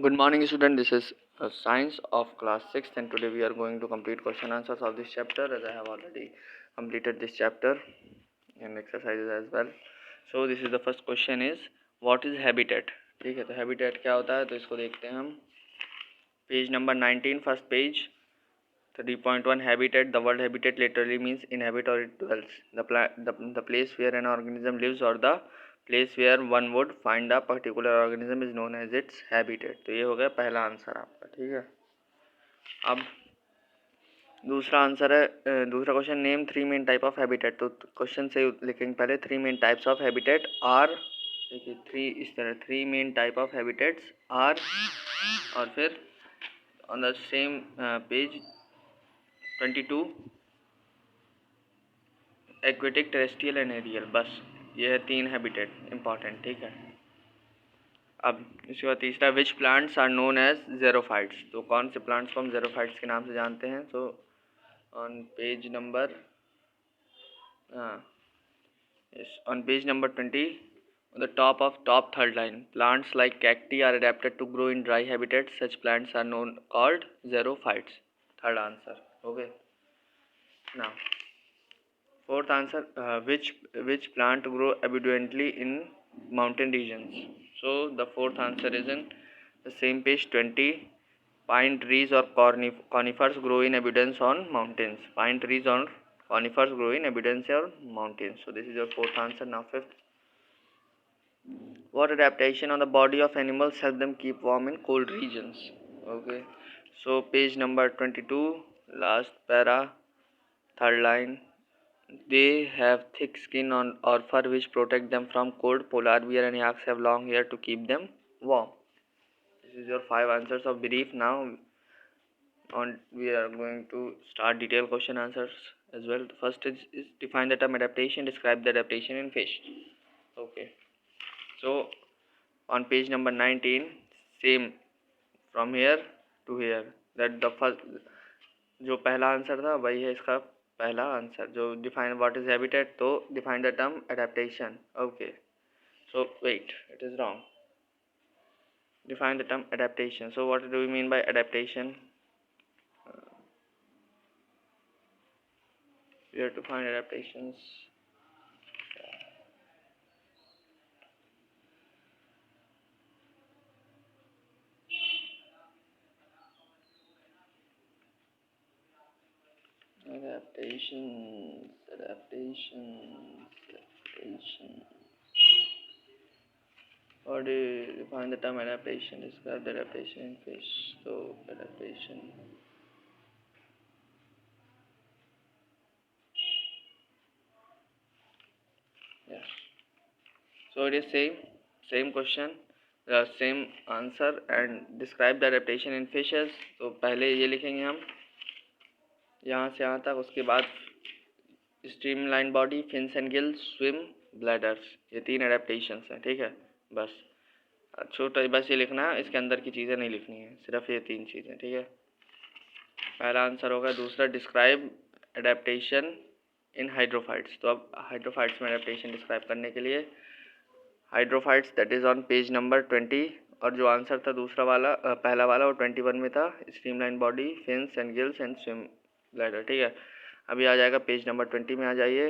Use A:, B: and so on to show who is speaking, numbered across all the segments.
A: Good morning, student. This is science of class 6th, and today we are going to complete question answers of this chapter, as I have already completed this chapter and exercises as well. So this is the first question is what is habitat. ठीक है, तो habitat क्या होता है, तो इसको देखते हैं हम. Page number 19, first page. 3.1 habitat. The word habitat literally means inhabit or it dwells. The place where an organism lives or the place where one would find a particular organism is known as its habitat. तो ये हो गया पहला answer आपका. ठीक है, अब दूसरा आंसर है. दूसरा question, name 3 main type of habitat. तो क्वेश्चन से लिखेंगे पहले 3 main types of habitat are. देखिए 3 इस तरह 3 main type of habitats are, और फिर on the same page 22 aquatic, terrestrial and aerial. बस ये है 3 हैबिटेट इंपॉर्टेंट. ठीक है, अब इसके बाद तीसरा, which plants are known as xerophytes. तो कौन से प्लांट्स को हम ज़ेरोफाइट्स के नाम से जानते हैं. तो on page number on page number 20, on the top third line, plants like cacti are adapted to grow in dry habitats. Such plants are called xerophytes. Third answer. Okay, now fourth answer, which plant grow abundantly in mountain regions. So the fourth answer is in the same page 20. Pine trees or conifers grow in abundance on mountains. Pine trees or conifers grow in abundance on mountains. So this is your fourth answer. Now fifth, what adaptation on the body of animals help them keep warm in cold regions. Okay, so page number 22, last para, third line. They have thick skin or fur which protect them from cold. Polar bear and yaks have long hair to keep them warm. This is your 5 answers of brief. Now we are going to start detailed question answers as well. First is define the term adaptation. Describe the adaptation in fish. Okay, so on page number 19, same from here to here, that the first जो पहला answer था वही है इसका पहला answer. जो define what is habitat, तो define the term adaptation. Okay, so wait, it is wrong. Define the term adaptation. So what do we mean by adaptation? We have to find adaptations. Adaptation. Or do you define the term adaptation? Describe the adaptation in fish. So adaptation. Yes. So it is same question, same answer, and describe the adaptation in fishes. तो पहले ये लिखेंगे हम यहाँ से यहाँ तक. उसके बाद streamline body, fins and gills, swim, bladders. ये 3 एडेप्टेशंस हैं. ठीक है, बस छोटा बस ये लिखना है, इसके अंदर की चीज़ें नहीं लिखनी है, सिर्फ ये 3 चीज़ें. ठीक है, पहला आंसर होगा. दूसरा, डिस्क्राइब एडेप्टेशन इन हाइड्रोफाइट्स. तो अब हाइड्रोफाइट्स में एडेप्टेशन डिस्क्राइब करने के लिए hydrophytes, that is on page number 20. और जो आंसर था दूसरा वाला, पहला वाला, वो 21 में था. Streamline body, fins and gills and swim bladder. ठीक है, अभी आ जाएगा पेज नंबर 20 में आ जाइए.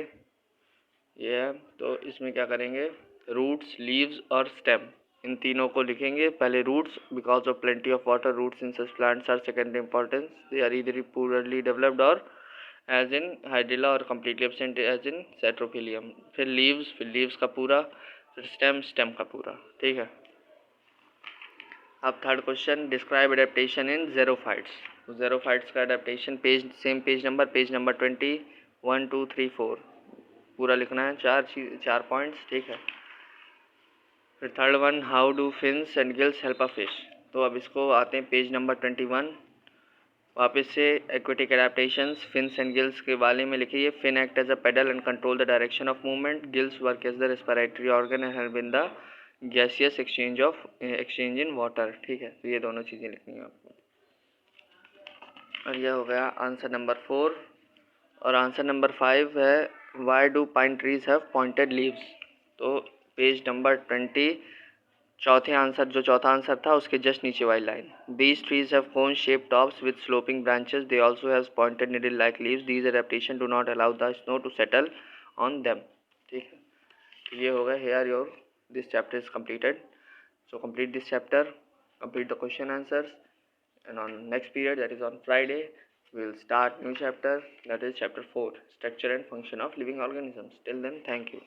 A: ये है, तो इसमें क्या करेंगे, रूट्स, लीव्स और स्टेम, इन तीनों को लिखेंगे. पहले roots, because of plenty of water roots in such plants are secondary importance. They are either poorly developed और एज इन हाइड्रिला और completely absent as in ceratophyllum. फिर लीव्स का पूरा, फिर स्टेम का पूरा. ठीक है, अब थर्ड क्वेश्चन, डिस्क्राइब एडेप्टेशन इन ज़ेरोफाइट्स. तो ज़ेरोफाइट्स का एडेप्टेशन सेम पेज नंबर 20, 1, 2, 3, 4 पूरा लिखना है. 4 पॉइंट्स. ठीक है, फिर third one, how do fins and gills help a fish. तो अब इसको आते हैं पेज नंबर 21. वापस से aquatic adaptations, fins and gills के बारे में लिखिए. Fin act as a paddle and control the direction of movement. Gills work as the respiratory organ and help in the gaseous exchange in water. ठीक है, तो ये दोनों चीज़ें लिखनी है आपको. और यह हो गया आंसर नंबर 4. और आंसर नंबर 5 है, why do pine trees have pointed leaves. तो पेज नंबर 20, चौथे आंसर, जो चौथा आंसर था उसके जस्ट नीचे वाली line, these trees have cone shape tops with sloping branches, they also have pointed needle like leaves, these adaptation do not allow the snow to settle on them. ठीक है, तो ये होगा here your this chapter is completed. So complete this chapter, complete the question answers, and on next period, that is on Friday, we will start new chapter, that is chapter 4, structure and function of living organisms. Till then, thank you.